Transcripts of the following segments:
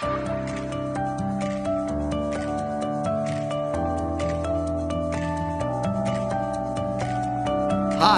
Hi,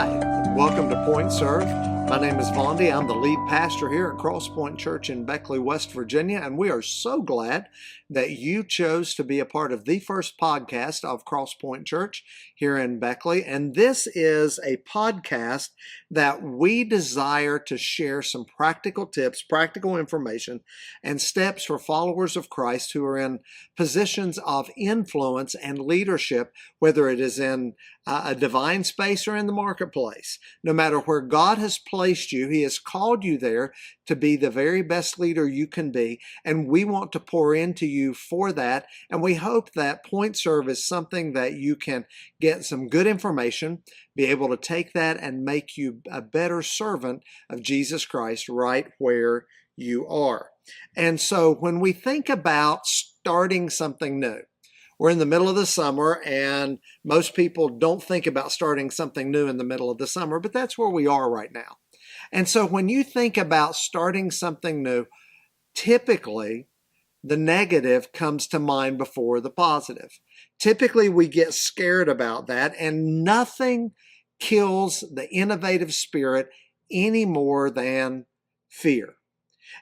and welcome to Point Serve. My name is Vondie. I'm the lead pastor here at Cross Point Church in Beckley, West Virginia, and we are so glad that you chose to be a part of the first podcast of Cross Point Church here in Beckley. And this is a podcast that we desire to share some practical tips, practical information, and steps for followers of Christ who are in positions of influence and leadership, whether it is in a divine space or in the marketplace. No matter where God has placed you, He has called you there to be the very best leader you can be, and we want to pour into you for that. And we hope that Point Serve is something that you can get some good information, be able to take that and make you a better servant of Jesus Christ right where you are. And so when we think about starting something new, we're in the middle of the summer, and most people don't think about starting something new in the middle of the summer, but that's where we are right now. And so when you think about starting something new, typically the negative comes to mind before the positive. Typically we get scared about that, and nothing kills the innovative spirit any more than fear.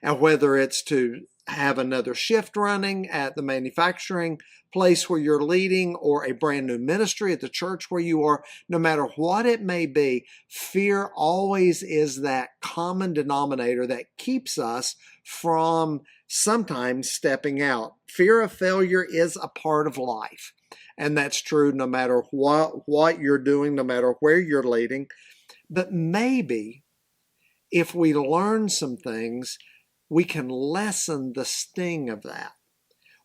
And whether it's to have another shift running at the manufacturing place where you're leading, or a brand new ministry at the church where you are, no matter what it may be, fear always is that common denominator that keeps us from sometimes stepping out. Fear of failure is a part of life. And that's true no matter what you're doing, no matter where you're leading. But maybe if we learn some things, we can lessen the sting of that.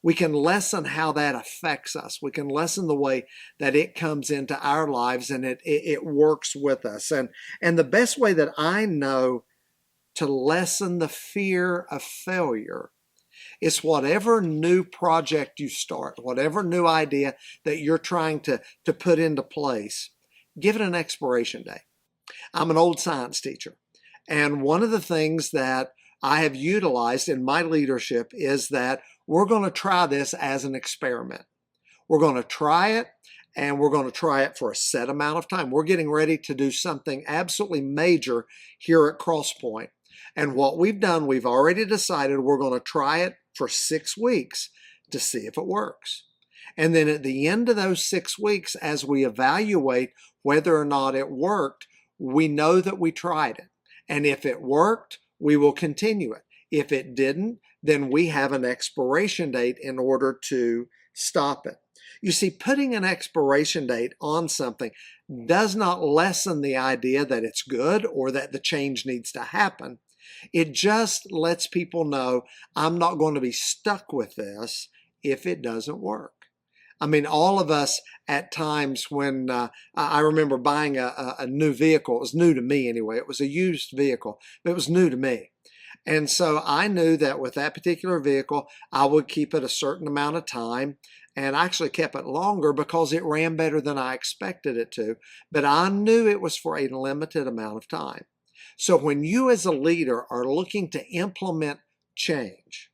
We can lessen how that affects us. We can lessen the way that it comes into our lives and it works with us. And the best way that I know to lessen the fear of failure is whatever new project you start, whatever new idea that you're trying to put into place, give it an expiration date. I'm an old science teacher, and one of the things that I have utilized in my leadership is that we're going to try this as an experiment. We're going to try it, and we're going to try it for a set amount of time. We're getting ready to do something absolutely major here at Cross Point. And what we've done, we've already decided we're going to try it for 6 weeks to see if it works. And then at the end of those 6 weeks, as we evaluate whether or not it worked, we know that we tried it. And if it worked, we will continue it. If it didn't, then we have an expiration date in order to stop it. You see, putting an expiration date on something does not lessen the idea that it's good or that the change needs to happen. It just lets people know, I'm not going to be stuck with this if it doesn't work. I mean, all of us at times when I remember buying a new vehicle, it was new to me anyway, it was a used vehicle, but it was new to me. And so I knew that with that particular vehicle, I would keep it a certain amount of time, and I actually kept it longer because it ran better than I expected it to, but I knew it was for a limited amount of time. So when you as a leader are looking to implement change,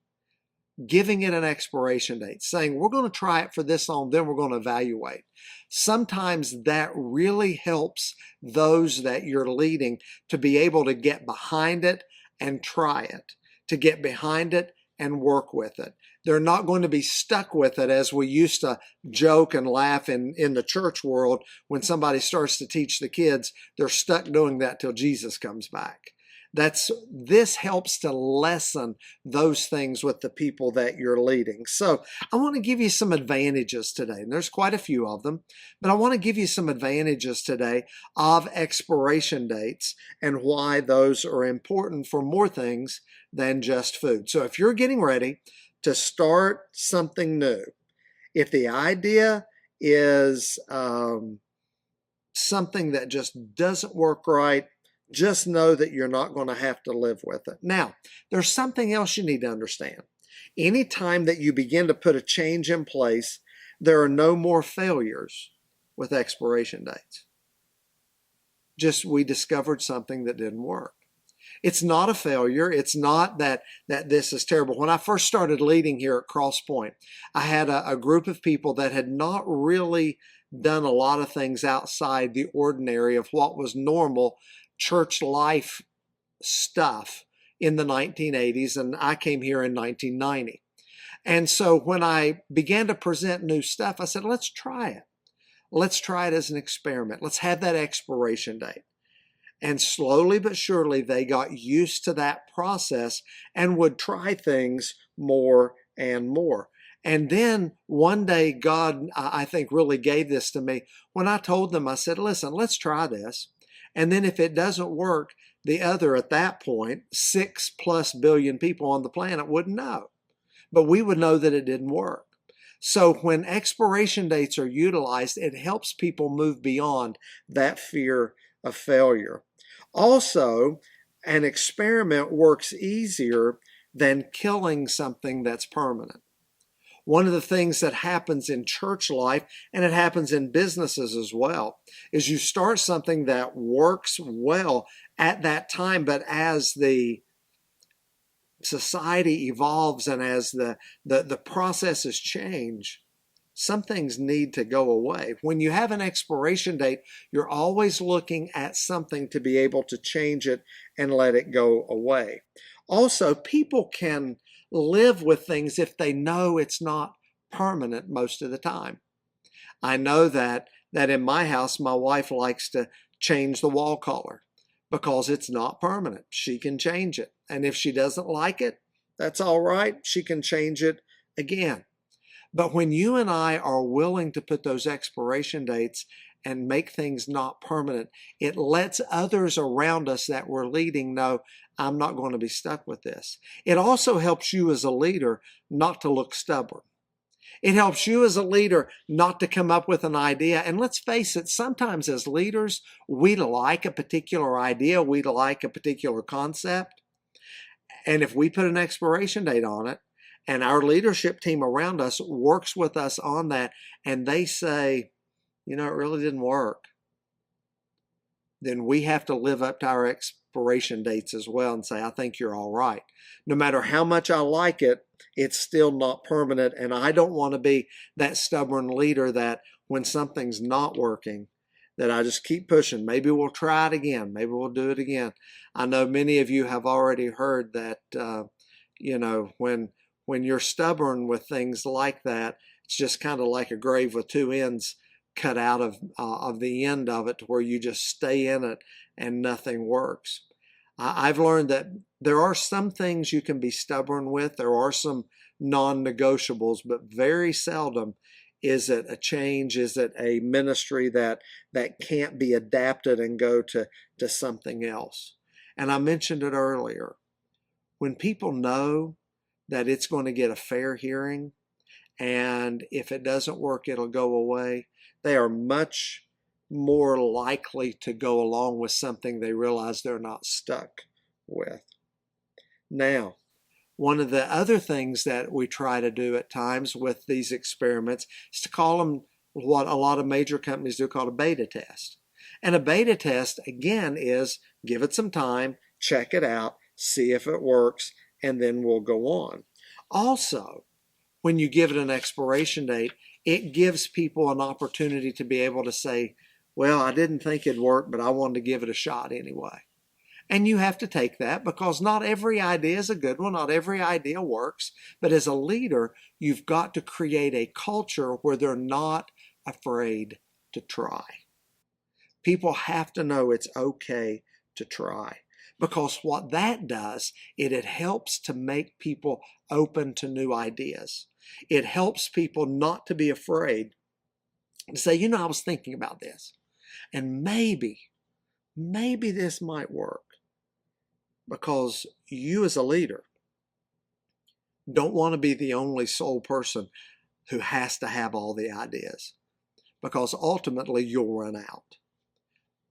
giving it an expiration date, saying we're going to try it for this long, then we're going to evaluate. Sometimes that really helps those that you're leading to be able to get behind it and try it, to get behind it and work with it. They're not going to be stuck with it as we used to joke and laugh in the church world when somebody starts to teach the kids, they're stuck doing that till Jesus comes back. This helps to lessen those things with the people that you're leading. So I want to give you some advantages today, and there's quite a few of them, but I want to give you some advantages today of expiration dates and why those are important for more things than just food. So if you're getting ready to start something new, if the idea is something that just doesn't work right, just know that you're not going to have to live with it. Now, there's something else you need to understand. Anytime that you begin to put a change in place, there are no more failures with expiration dates. Just we discovered something that didn't work. It's not a failure. It's not that this is terrible. When I first started leading here at Cross Point, I had a group of people that had not really done a lot of things outside the ordinary of what was normal church life stuff in the 1980s, and I came here in 1990. And so when I began to present new stuff, I said, let's try it. Let's try it as an experiment. Let's have that expiration date. And slowly but surely, they got used to that process and would try things more and more. And then one day, God, I think, really gave this to me. When I told them, I said, listen, let's try this. And then if it doesn't work, the other, at that point, 6+ billion people on the planet wouldn't know. But we would know that it didn't work. So when expiration dates are utilized, it helps people move beyond that fear of failure. Also, an experiment works easier than killing something that's permanent. One of the things that happens in church life, and it happens in businesses as well, is you start something that works well at that time, but as the society evolves and as the processes change, some things need to go away. When you have an expiration date, you're always looking at something to be able to change it and let it go away. Also, people can live with things if they know it's not permanent most of the time. I know that in my house, my wife likes to change the wall color because it's not permanent. She can change it. And if she doesn't like it, that's all right. She can change it again. But when you and I are willing to put those expiration dates and make things not permanent, it lets others around us that we're leading know, I'm not going to be stuck with this. It also helps you as a leader not to look stubborn. It helps you as a leader not to come up with an idea. And let's face it, sometimes as leaders, we like a particular idea, we like a particular concept. And if we put an expiration date on it, and our leadership team around us works with us on that, and they say, it really didn't work, then we have to live up to our expiration dates as well and say, I think you're all right. No matter how much I like it, it's still not permanent, and I don't want to be that stubborn leader that when something's not working, that I just keep pushing. Maybe we'll try it again. Maybe we'll do it again. I know many of you have already heard that, when you're stubborn with things like that, it's just kind of like a grave with two ends cut out of the end of it to where you just stay in it and nothing works. I've learned that there are some things you can be stubborn with. There are some non-negotiables, but very seldom is it a change, is it a ministry that can't be adapted and go to something else. And I mentioned it earlier. When people know that it's going to get a fair hearing, and if it doesn't work, it'll go away, they are much more likely to go along with something they realize they're not stuck with. Now, one of the other things that we try to do at times with these experiments is to call them what a lot of major companies do called a beta test. And a beta test, again, is give it some time, check it out, see if it works, and then we'll go on. Also, when you give it an expiration date, it gives people an opportunity to be able to say, well, I didn't think it'd work, but I wanted to give it a shot anyway. And you have to take that because not every idea is a good one. Not every idea works. But as a leader, you've got to create a culture where they're not afraid to try. People have to know it's okay to try. Because what that does, it helps to make people open to new ideas. It helps people not to be afraid to say, I was thinking about this. And maybe this might work. Because you as a leader don't want to be the only sole person who has to have all the ideas. Because ultimately you'll run out.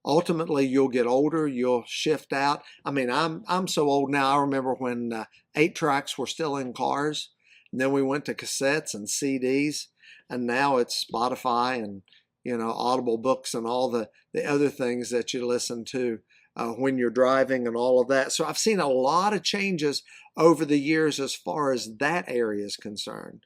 Ultimately, you'll get older, you'll shift out. I'm so old now, I remember when 8-tracks were still in cars, and then we went to cassettes and CDs, and now it's Spotify and, Audible books and all the other things that you listen to when you're driving and all of that. So I've seen a lot of changes over the years as far as that area is concerned.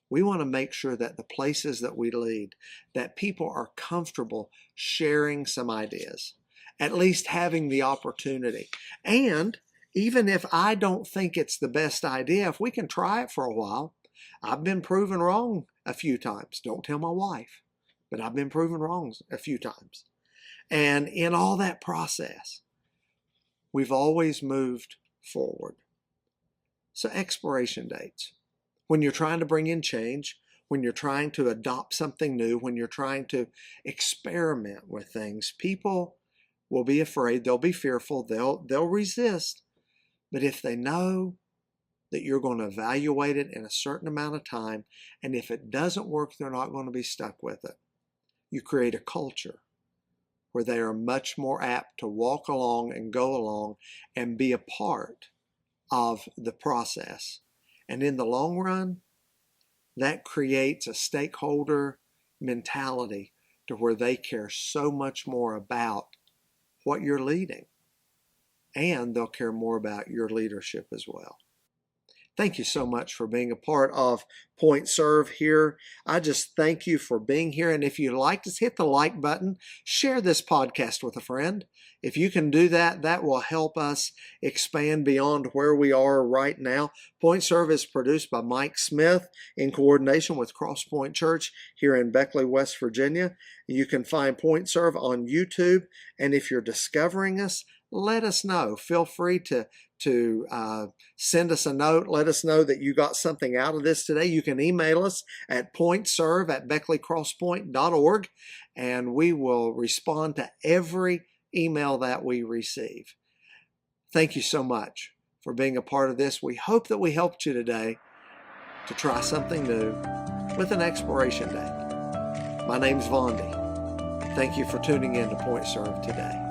We want to make sure that the places that we lead, that people are comfortable sharing some ideas, at least having the opportunity. And even if I don't think it's the best idea, if we can try it for a while, I've been proven wrong a few times. Don't tell my wife, but I've been proven wrong a few times. And in all that process, we've always moved forward. So expiration dates. When you're trying to bring in change, when you're trying to adopt something new, when you're trying to experiment with things, people will be afraid, they'll be fearful, they'll resist. But if they know that you're going to evaluate it in a certain amount of time, and if it doesn't work, they're not going to be stuck with it. You create a culture where they are much more apt to walk along and go along and be a part of the process. And in the long run, that creates a stakeholder mentality to where they care so much more about what you're leading, and they'll care more about your leadership as well. Thank you so much for being a part of Point Serve here. I just thank you for being here. And if you like, just hit the like button. Share this podcast with a friend. If you can do that, that will help us expand beyond where we are right now. Point Serve is produced by Mike Smith in coordination with Crosspoint Church here in Beckley, West Virginia. You can find Point Serve on YouTube. And if you're discovering us, let us know. Feel free to send us a note. Let us know that you got something out of this today. You can email us at pointserve@beckleycrosspoint.org, and we will respond to every email that we receive. Thank you so much for being a part of this. We hope that we helped you today to try something new with an expiration date. My name's Vondie. Thank you for tuning in to Point Serve today.